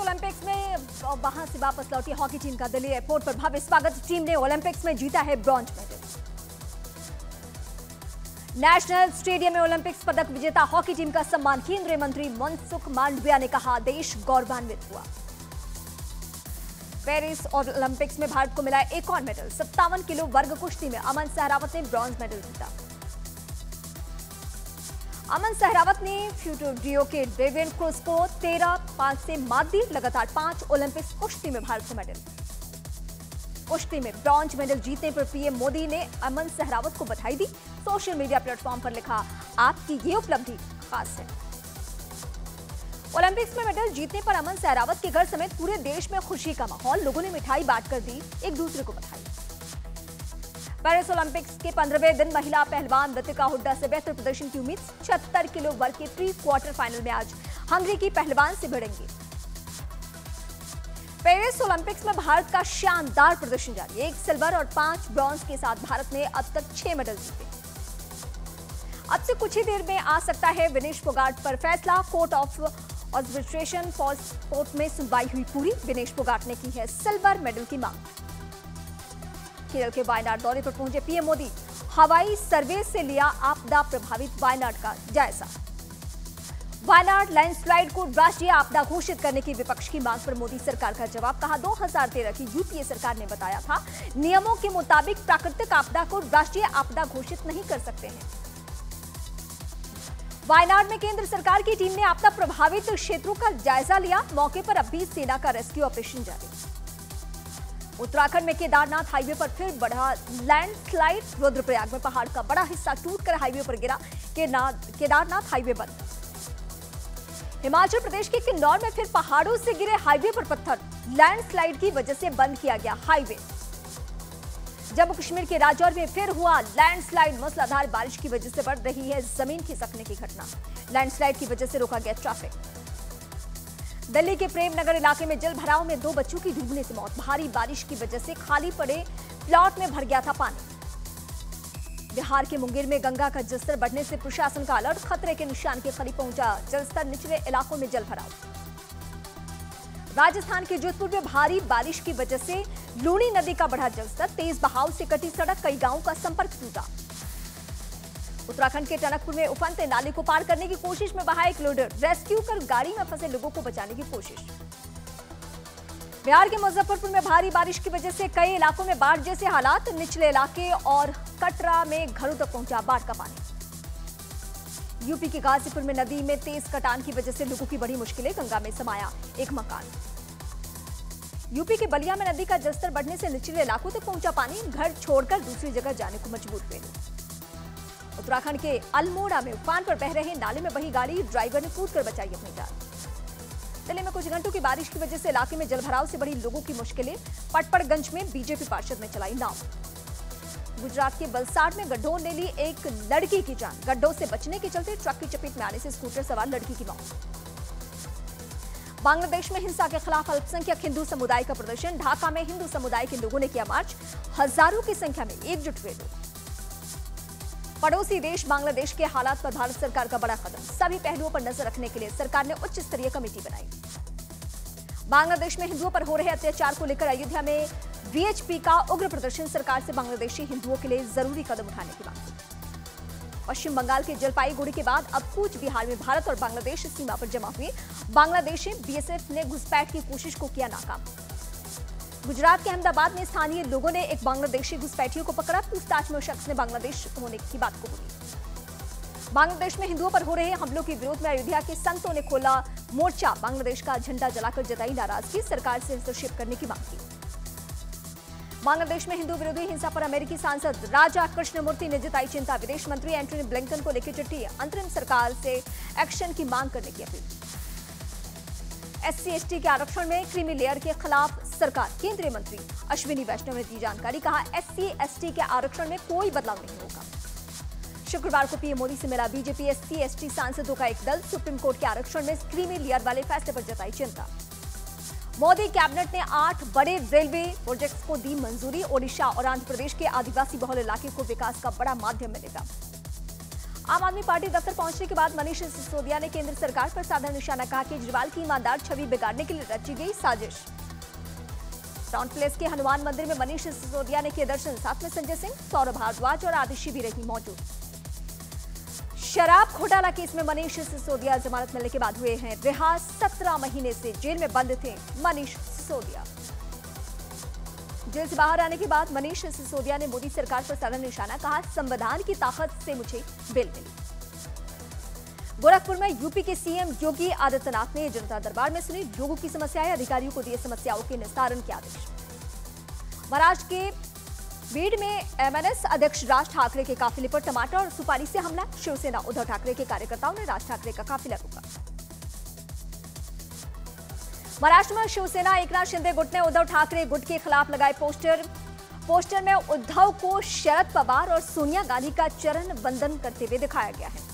Olympics में वहां से वापस लौटी हॉकी टीम का दिल्ली एयरपोर्ट पर भव्य स्वागत। टीम ने ओलंपिक्स में जीता है ब्रॉन्ज मेडल। नेशनल स्टेडियम में ओलंपिक्स पदक विजेता हॉकी टीम का सम्मान। केंद्रीय मंत्री मनसुख मांडविया ने कहा, देश गौरवान्वित हुआ। पेरिस ओलंपिक्स में भारत को मिला एक और मेडल। 57 किलो वर्ग कुश्ती में अमन सहरावत ने ब्रॉन्ज मेडल जीता। अमन सहरावत ने फ्यूटोडियो के डेविन क्रूज को 13-5 से मात दी। लगातार 5 ओलंपिक्स कुश्ती में भारत को मेडल। कुश्ती में ब्रॉन्ज मेडल जीतने पर पीएम मोदी ने अमन सहरावत को बधाई दी। सोशल मीडिया प्लेटफॉर्म पर लिखा, आपकी ये उपलब्धि खास है। ओलंपिक्स में मेडल जीतने पर अमन सहरावत के घर समेत पूरे देश में खुशी का माहौल। लोगों ने मिठाई बांटकर दी एक दूसरे को बधाई। पेरिस ओलंपिक्स के 15वें दिन महिला पहलवान रितिका हुड्डा से बेहतर प्रदर्शन की उम्मीद। 76 किलो वर्ग के प्री क्वार्टर फाइनल में आज हंगरी की पहलवान से भिड़ेंगी। पेरिस ओलंपिक्स में भारत का शानदार प्रदर्शन जारी है। 1 सिल्वर और 5 ब्रॉन्ज के साथ भारत ने अब तक 6 मेडल जीते। अब से कुछ ही देर में आ सकता है विनेश फोगाट पर फैसला। Court of arbitration for sport में सुनवाई हुई पूरी। विनेश फोगाट ने की है सिल्वर मेडल की मांग। केरल के वायनाड दौरे पर पहुंचे पीएम मोदी। हवाई सर्वे से लिया आपदा प्रभावित वायनाड का जायजा। वायनाड लैंडस्लाइड को राष्ट्रीय आपदा घोषित करने की विपक्ष की मांग पर मोदी सरकार का जवाब। कहा, 2013 की यूपीए सरकार ने बताया था, नियमों के मुताबिक प्राकृतिक आपदा को राष्ट्रीय आपदा घोषित नहीं कर सकते हैं। वायनाड में केंद्र सरकार की टीम ने आपदा प्रभावित क्षेत्रों का जायजा लिया। मौके पर अब भी सेना का रेस्क्यू ऑपरेशन जारी। उत्तराखंड में केदारनाथ हाईवे पर फिर बढ़ा लैंडस्लाइड। रुद्रप्रयाग में पहाड़ का बड़ा हिस्सा टूटकर हाईवे पर गिरा। केदारनाथ हाईवे बंद। हिमाचल प्रदेश के किन्नौर में फिर पहाड़ों से गिरे हाईवे पर पत्थर। लैंडस्लाइड की वजह से बंद किया गया हाईवे। जम्मू कश्मीर के राजौर में फिर हुआ लैंडस्लाइड। मूसलाधार बारिश की वजह से बढ़ रही है जमीन खिसकने की घटना। लैंडस्लाइड की वजह से रोका गया ट्रैफिक। दिल्ली के प्रेम नगर इलाके में जल भराव में 2 बच्चों की डूबने से मौत। भारी बारिश की वजह से खाली पड़े प्लॉट में भर गया था पानी। बिहार के मुंगेर में गंगा का जलस्तर बढ़ने से प्रशासन का अलर्ट। खतरे के निशान के करीब पहुंचा जलस्तर। निचले इलाकों में जल भराव। राजस्थान के जोधपुर में भारी बारिश की वजह से लूणी नदी का बढ़ा जलस्तर। तेज बहाव से कटी सड़क, कई गांवों का संपर्क टूटा। उत्तराखंड के टनकपुर में उफनते नाले को पार करने की कोशिश में बहा एक लोडर। रेस्क्यू कर गाड़ी में फंसे लोगों को बचाने की कोशिश। बिहार के मुजफ्फरपुर में भारी बारिश की वजह से कई इलाकों में बाढ़ जैसे हालात। निचले इलाके और कटरा में घरों तक पहुंचा बाढ़ का पानी। यूपी के गाजीपुर में नदी में तेज कटान की वजह से लोगों की बड़ी मुश्किलें। गंगा में समाया एक मकान। यूपी के बलिया में नदी का जलस्तर बढ़ने से निचले इलाकों तक पहुंचा पानी। घर छोड़कर दूसरी जगह जाने को मजबूर हुए। उत्तराखंड के अल्मोड़ा में उफान पर बह रहे नाले में बही गाड़ी। ड्राइवर ने कूदकर बचाई अपनी जान। दिल्ली में कुछ घंटों की बारिश की वजह से इलाके में जलभराव से बढ़ी लोगों की मुश्किलें। पटपड़गंज में बीजेपी पार्षद ने चलाई नाव। गुजरात के वलसाड में गड्ढों ने ली एक लड़की की जान। गड्ढों से बचने के चलते ट्रक की चपेट में आने से स्कूटर सवार लड़की की मौत। बांग्लादेश में हिंसा के खिलाफ अल्पसंख्यक हिंदू समुदाय का प्रदर्शन। ढाका में हिंदू समुदाय के लोगों ने किया मार्च। हजारों की संख्या में एकजुट हुए लोग। पड़ोसी देश बांग्लादेश के हालात पर भारत सरकार का बड़ा कदम। सभी पहलुओं पर नजर रखने के लिए सरकार ने उच्च स्तरीय कमेटी बनाई। बांग्लादेश में हिंदुओं पर हो रहे अत्याचार को लेकर अयोध्या में वीएचपी का उग्र प्रदर्शन। सरकार से बांग्लादेशी हिंदुओं के लिए जरूरी कदम उठाने की मांग। पश्चिम बंगाल के जलपाईगुड़ी के बाद अब कूच बिहार में भारत और बांग्लादेश सीमा पर जमा हुए बांग्लादेशी। बीएसएफ ने घुसपैठ की कोशिश को किया नाकाम। गुजरात के अहमदाबाद में स्थानीय लोगों ने एक बांग्लादेशी घुसपैठियों को पकड़ा। पूछताछ में उस शख्स ने बांग्लादेश होने की बात को बोली। बांग्लादेश में हिंदुओं पर हो रहे हमलों के विरोध में अयोध्या के संतों ने खोला मोर्चा। बांग्लादेश का झंडा जलाकर जताई नाराजगी। सरकार से हस्तक्षेप करने की मांग की। बांग्लादेश में हिंदू विरोधी हिंसा पर अमेरिकी सांसद राजा कृष्णमूर्ति ने जताई चिंता। विदेश मंत्री एंटनी ब्लिंकन को लिखी चिट्ठी। अंतरिम सरकार से एक्शन की मांग करने की अपील। SC/ST के आरक्षण में क्रीमी लेयर के खिलाफ सरकार। केंद्रीय मंत्री अश्विनी वैष्णव ने दी जानकारी। कहा, SC/ST के आरक्षण में कोई बदलाव नहीं होगा। शुक्रवार को पीएम मोदी से मिला बीजेपी SC/ST सांसदों का एक दल। सुप्रीम कोर्ट के आरक्षण में क्रीमी लेयर वाले फैसले पर जताई चिंता। मोदी कैबिनेट ने 8 बड़े रेलवे प्रोजेक्ट्स को दी मंजूरी। ओडिशा और आंध्र प्रदेश के आदिवासी बहुल इलाके को विकास का बड़ा माध्यम मिलेगा। आम आदमी पार्टी दफ्तर पहुंचने के बाद मनीष सिसोदिया ने केंद्र सरकार पर साधा निशाना, कहा केजरीवाल की ईमानदार छवि बिगाड़ने के लिए रची गई साजिश। टाउन प्लेस के हनुमान मंदिर में मनीष सिसोदिया ने किए दर्शन, साथ में संजय सिंह, सौरभ भारद्वाज और आतिशी भी रही मौजूद। शराब घोटाला केस में मनीष सिसोदिया जमानत मिलने के बाद हुए हैं रिहा। 17 महीने से जेल में बंद थे मनीष सिसोदिया। जेल से बाहर आने के बाद मनीष सिसोदिया ने मोदी सरकार पर साधा निशाना, कहा संविधान की ताकत से मुझे बेल मिली। गोरखपुर में यूपी के सीएम योगी आदित्यनाथ ने जनता दरबार में सुनी लोगों की समस्याएं, अधिकारियों को दिए समस्याओं के निस्तारण के आदेश। महाराष्ट्र के बीड में एमएनएस अध्यक्ष राज ठाकरे के काफिले पर टमाटर और सुपारी से हमला, शिवसेना उद्धव ठाकरे के कार्यकर्ताओं ने राज ठाकरे का काफिला रोका। महाराष्ट्र में शिवसेना एकनाथ शिंदे गुट ने उद्धव ठाकरे गुट के खिलाफ लगाए पोस्टर में उद्धव को शरद पवार और सोनिया गांधी का चरण वंदन करते हुए दिखाया गया है।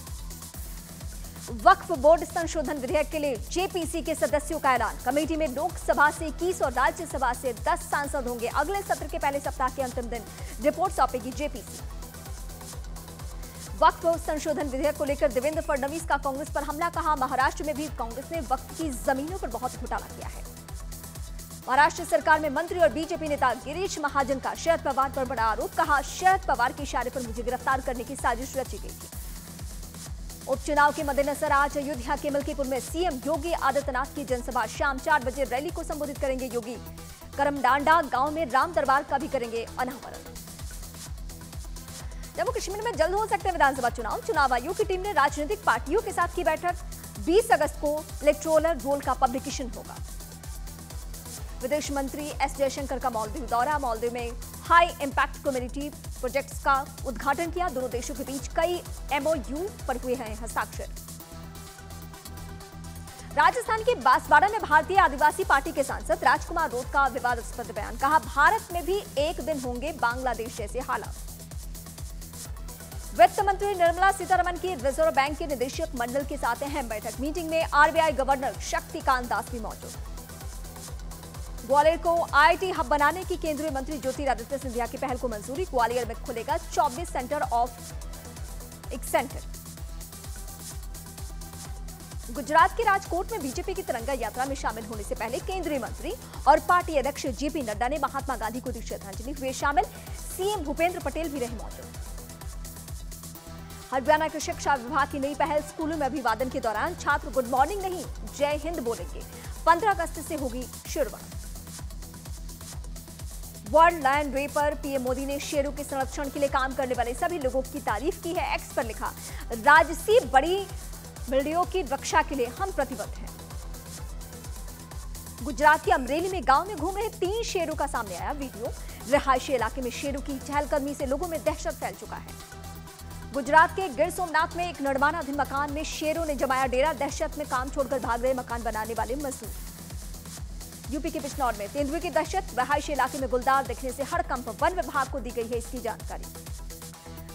वक्फ बोर्ड संशोधन विधेयक के लिए जेपीसी के सदस्यों का ऐलान, कमेटी में लोकसभा से 21 और राज्यसभा से 10 सांसद होंगे। अगले सत्र के पहले सप्ताह के अंतिम दिन रिपोर्ट सौंपेगी जेपीसी। वक्फ संशोधन विधेयक को लेकर देवेंद्र फडणवीस का कांग्रेस पर हमला, कहा महाराष्ट्र में भी कांग्रेस ने वक्फ की जमीनों पर बहुत घोटाला किया है। महाराष्ट्र सरकार में मंत्री और बीजेपी नेता गिरीश महाजन का शरद पवार पर बड़ा आरोप, कहा शरद पवार के इशारे पर मुझे गिरफ्तार करने की साजिश रची गई थी। उपचुनाव के मद्देनजर आज अयोध्या के मलकीपुर में सीएम योगी आदित्यनाथ की जनसभा, शाम 4 बजे रैली को संबोधित करेंगे योगी। करमडांडा गांव में राम दरबार का भी करेंगे अनावरण। जम्मू कश्मीर में जल्द हो सकते हैं विधानसभा चुनाव आयोग की टीम ने राजनीतिक पार्टियों के साथ की बैठक। 20 अगस्त को इलेक्टोरल रोल का पब्लिकेशन होगा। विदेश मंत्री एस जयशंकर का मालदीव दौरा, मालदीव में हाई इंपैक्ट कम्युनिटी प्रोजेक्ट्स का उद्घाटन किया। दोनों देशों के बीच कई एमओयू पर हुए हैं हस्ताक्षर। राजस्थान के बांसवाड़ा में भारतीय आदिवासी पार्टी के सांसद राजकुमार रोत का विवादास्पद बयान, कहा भारत में भी एक दिन होंगे बांग्लादेश जैसे हालात। वित्त मंत्री निर्मला सीतारमण की रिजर्व बैंक के निदेशक मंडल के साथ अहम बैठक। मीटिंग में आरबीआई गवर्नर शक्तिकांत दास भी मौजूद। ग्वालियर को आईटी हब बनाने की केंद्रीय मंत्री ज्योतिरादित्य सिंधिया की पहल को मंजूरी। ग्वालियर में खुलेगा 24 सेंटर ऑफ एक्सेंटर। गुजरात के राजकोट में बीजेपी की तिरंगा यात्रा में शामिल होने से पहले केंद्रीय मंत्री और पार्टी अध्यक्ष जेपी नड्डा ने महात्मा गांधी को दी श्रद्धांजलि। हुए शामिल सीएम भूपेंद्र पटेल भी रहे मौजूद। हरियाणा के शिक्षा विभाग की नई पहल, स्कूलों में अभिवादन के दौरान छात्र गुड मॉर्निंग नहीं जय हिंद बोलेंगे। 15 अगस्त से होगी शुरुआत। वर्ल्ड लायन डे पर पीएम मोदी ने शेरों के संरक्षण के लिए काम करने वाले सभी लोगों की तारीफ की है। एक्स पर लिखा, राजसी बड़ी भेड़ियों की रक्षा के लिए हम प्रतिबद्ध हैं। गुजरात के अमरेली में गांव में घूम रहे 3 शेरों का सामने आया वीडियो। रिहायशी इलाके में शेरों की चहलकदमी से लोगों में दहशत फैल चुका है। गुजरात के गिर सोमनाथ में एक निर्माणाधीन मकान में शेरों ने जमाया डेरा। दहशत में काम छोड़कर भाग रहे मकान बनाने वाले मजदूर। यूपी के बिजनौर में तेंदुए की दहशत, रहायशी इलाके में गुलदार दिखने से हड़कंप, वन विभाग को दी गई है इसकी जानकारी।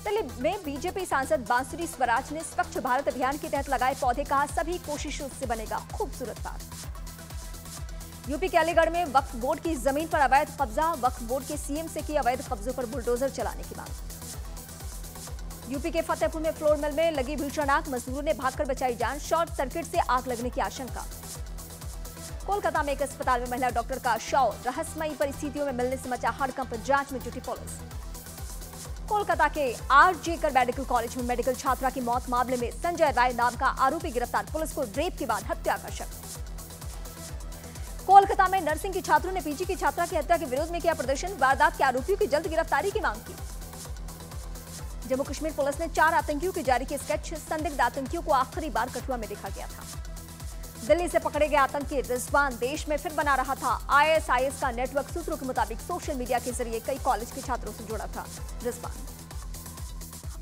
दिल्ली में बीजेपी सांसद बांसुरी स्वराज ने स्वच्छ भारत अभियान के तहत लगाए पौधे, कहा सभी कोशिशों से बनेगा खूबसूरत पार्क। यूपी के अलीगढ़ में वक्फ बोर्ड की जमीन पर अवैध कब्जा, वक्फ बोर्ड के सीएम से की अवैध कब्जों पर बुलडोजर चलाने की मांग। यूपी के फतेहपुर में फ्लोर मिल में लगी भीषण आग, मजदूरों ने भागकर बचाई जान, शॉर्ट सर्किट से आग लगने की आशंका। कोलकाता में एक अस्पताल में महिला डॉक्टर का शव, रहस्यमयी परिस्थितियों में मिलने से मचा हड़कंप, जांच में जुटी पुलिस। कोलकाता के आरजे कर मेडिकल कॉलेज में मेडिकल छात्रा की मौत मामले में संजय राय नाम का आरोपी गिरफ्तार, पुलिस को रेप के बाद हत्या का शक। कोलकाता में नर्सिंग की छात्रों ने पीजी की छात्रा की हत्या के विरोध में किया प्रदर्शन, वारदात के आरोपियों की जल्द गिरफ्तारी की मांग की। जम्मू कश्मीर पुलिस ने 4 आतंकियों के जारी किए स्केच, संदिग्ध आतंकियों को आखिरी बार कठुआ में देखा गया था। दिल्ली से पकड़े गए आतंकी रिजवान देश में फिर बना रहा था आईएसआईएस का नेटवर्क। सूत्रों के मुताबिक सोशल मीडिया के जरिए कई कॉलेज के छात्रों से जुड़ा था रिजवान।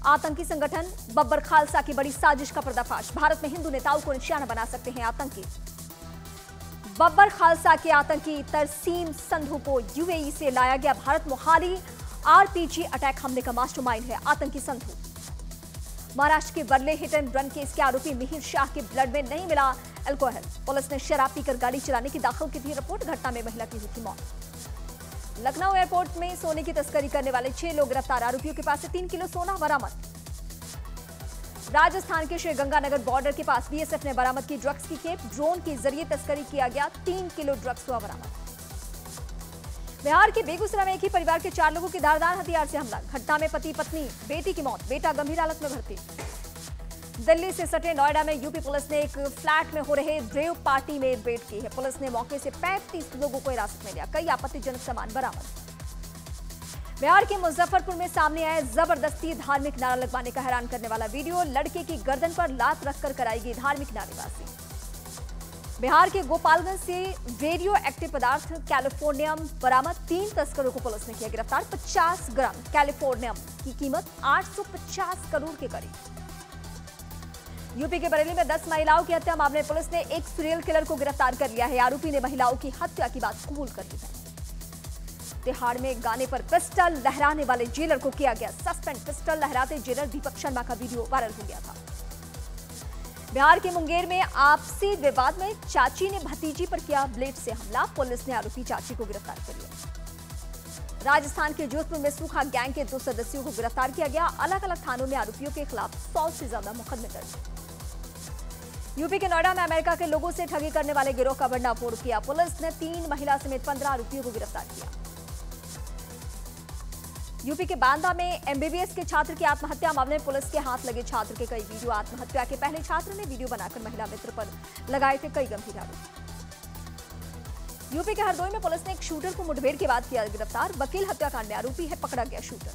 आतंकी संगठन बब्बर खालसा की बड़ी साजिश का पर्दाफाश, भारत में हिंदू नेताओं को निशाना बना सकते हैं आतंकी। बब्बर खालसा के आतंकी तरसीम संधू को यूएई से लाया गया भारत। मोहाली आरपीजी अटैक हमले का मास्टरमाइंड है आतंकी संधू। महाराष्ट्र के Varale hit and run case के आरोपी मिहिर शाह के ब्लड में नहीं मिला अल्कोहल, पुलिस ने शराब पीकर गाड़ी चलाने की दाखिल की थी रिपोर्ट, घटना में महिला की हुई थी मौत। लखनऊ एयरपोर्ट में सोने की तस्करी करने वाले 6 लोग गिरफ्तार, आरोपियों के पास से 3 किलो सोना बरामद। राजस्थान के श्रीगंगानगर बॉर्डर के पास बीएसएफ ने बरामद की ड्रग्स की खेप। ड्रोन के जरिए तस्करी किया गया। 3 किलो ड्रग्स हुआ बरामद। बिहार के बेगूसराय में एक ही परिवार के 4 लोगों की धारदार हथियार से हमला। घटना में पति पत्नी, बेटी की मौत, बेटा गंभीर हालत में भर्ती। दिल्ली से सटे नोएडा में यूपी पुलिस ने एक फ्लैट में हो रहे रेव पार्टी में रेड की है। पुलिस ने मौके से 35 लोगों को हिरासत में लिया। कई आपत्तिजनक सामान बरामद। बिहार के मुजफ्फरपुर में सामने आया जबरदस्ती धार्मिक नारा लगवाने का हैरान करने वाला वीडियो। लड़के की गर्दन पर लात रखकर कराएगी धार्मिक नारेबाजी। बिहार के गोपालगंज से रेडियो एक्टिव पदार्थ कैलिफोर्नियम बरामद। 3 तस्करों को पुलिस ने किया गिरफ्तार। 50 ग्राम कैलिफोर्नियम की कीमत 850 करोड़ के करीब। यूपी के बरेली में 10 महिलाओं की हत्या मामले में पुलिस ने एक सीरियल किलर को गिरफ्तार कर लिया है। आरोपी ने महिलाओं की हत्या की बात कबूल कर ली है। तिहाड़ में गाने पर पिस्टल लहराने वाले जेलर को किया गया सस्पेंड। पिस्टल लहराते जेलर दीपक शर्मा का वीडियो वायरल हो गया था। बिहार के मुंगेर में आपसी विवाद में चाची ने भतीजी पर किया ब्लेड से हमला। पुलिस ने आरोपी चाची को गिरफ्तार कर लिया। राजस्थान के जोधपुर में सूखा गैंग के 2 सदस्यों को गिरफ्तार किया गया। अलग अलग थानों में आरोपियों के खिलाफ 100 से ज्यादा मुकदमे दर्ज। यूपी के नोएडा में अमेरिका के लोगों से ठगी करने वाले गिरोह का भंडाफोड़ किया। पुलिस ने 3 महिला समेत 15 आरोपियों को गिरफ्तार किया। यूपी के बांदा में एमबीबीएस के छात्र की आत्महत्या मामले में पुलिस के हाथ लगे छात्र के कई वीडियो। आत्महत्या के पहले छात्र ने वीडियो बनाकर महिला मित्र पर लगाए थे कई गंभीर आरोप। यूपी के हरदोई में पुलिस ने एक शूटर को मुठभेड़ के बाद किया गिरफ्तार। वकील हत्याकांड में आरोपी है पकड़ा गया शूटर।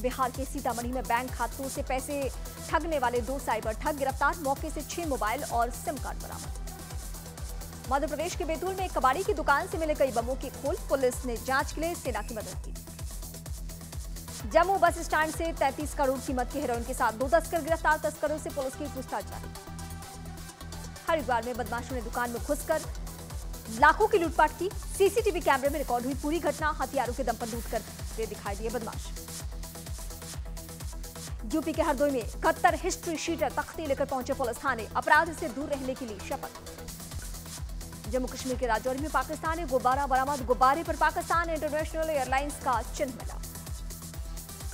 बिहार के सीतामढ़ी में बैंक खातों से पैसे ठगने वाले 2 साइबर ठग गिरफ्तार। मौके से 6 मोबाइल और सिम कार्ड बरामद। मध्य प्रदेश के बैतूल में एक कबाड़ी की दुकान से मिले कई बमों की खोल। पुलिस ने जांच के लिए सेना की मदद की। जम्मू बस स्टैंड से 33 करोड़ कीमत के हेरोइन के साथ 2 तस्कर गिरफ्तार। तस्करों से पुलिस की पूछताछ जारी। हरिद्वार में बदमाशों ने दुकान में घुसकर लाखों की लूटपाट की। सीसीटीवी कैमरे में रिकॉर्ड हुई पूरी घटना। हथियारों के दम पर लूट करते दिखाई दिए बदमाश। यूपी के हरदोई में 71 हिस्ट्री शीटर तख्ती लेकर पहुंचे पुलिस थाने। अपराध से दूर रहने के लिए शपथ। जम्मू कश्मीर के राजौरी में पाकिस्तानी गुब्बारा बरामद। गुब्बारे पर पाकिस्तान इंटरनेशनल एयरलाइंस का चिन्ह मिला।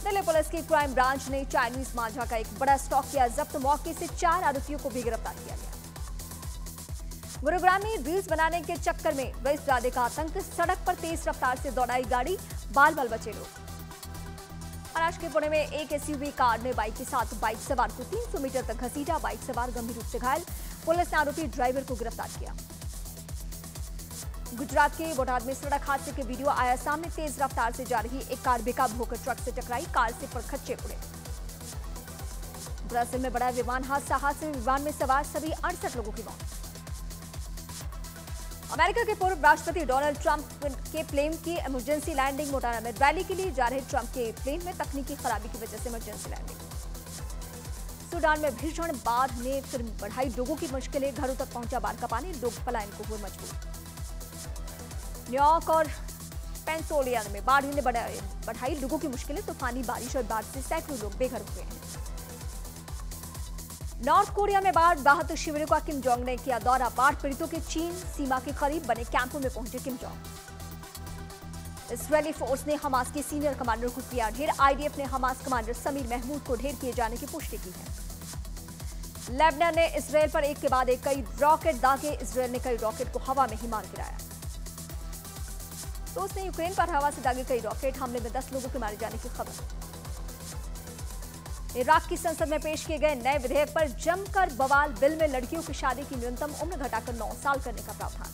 दिल्ली पुलिस की क्राइम ब्रांच ने चाइनीज मांझा का एक बड़ा स्टॉक किया जब्त। मौके से 4 आरोपियों को भी गिरफ्तार किया गया। गुरुग्राम में रील्स बनाने के चक्कर में रईस जादे का आतंक। सड़क पर तेज रफ्तार से दौड़ाई गाड़ी, बाल बाल बचे लोग। महाराष्ट्र के पुणे में एक एसयूवी कार ने बाइक के साथ बाइक सवार को 300 मीटर तक घसीटा। बाइक सवार गंभीर रूप से घायल। पुलिस ने आरोपी ड्राइवर को गिरफ्तार किया। गुजरात के बोटाद में सड़क हादसे के वीडियो आया सामने। तेज रफ्तार से जा रही एक कार बेकाबू होकर ट्रक से टकराई। कार से परखच्चे उड़े। ब्राजील में बड़ा विमान हादसा। हादसे में विमान में सवार सभी 68 लोगों की मौत। अमेरिका के पूर्व राष्ट्रपति डोनाल्ड ट्रंप के प्लेन की इमरजेंसी लैंडिंग। मोटाना में रैली के लिए जा रहे ट्रंप के प्लेन में तकनीकी खराबी की वजह से इमरजेंसी लैंडिंग। सूडान में भीषण बाढ़ ने फिर बढ़ाई लोगों की मुश्किलें। घरों तक पहुंचा बाढ़ का पानी। लोग पलायन को हुए मजबूर। न्यूयॉर्क और पेंसिल्वेनिया में बाढ़ ने बढ़ाई लोगों की मुश्किलें। तूफानी बारिश और बाढ़ से सैकड़ों लोग बेघर हुए हैं। नॉर्थ कोरिया में बाढ़ राहत शिविरों का किम जोंग ने किया दौरा। बाढ़ पीड़ितों के चीन सीमा के करीब बने कैंपों में पहुंचे किम जोंग। इस्राएली फोर्स ने हमास के सीनियर कमांडर को किया ढेर। आईडीएफ ने हमास कमांडर समीर महमूद को ढेर किए जाने की पुष्टि की है। लेबनान ने इसराइल पर एक के बाद एक कई रॉकेट दागे। इसराइल ने कई रॉकेट को हवा में ही मार गिराया। तो उसने यूक्रेन पर हवा से दागे कई रॉकेट हमले में 10 लोगों के मारे जाने की खबर। इराक की संसद में पेश किए गए नए विधेयक पर जमकर बवाल। बिल में लड़कियों की शादी की न्यूनतम उम्र घटाकर 9 साल करने का प्रावधान।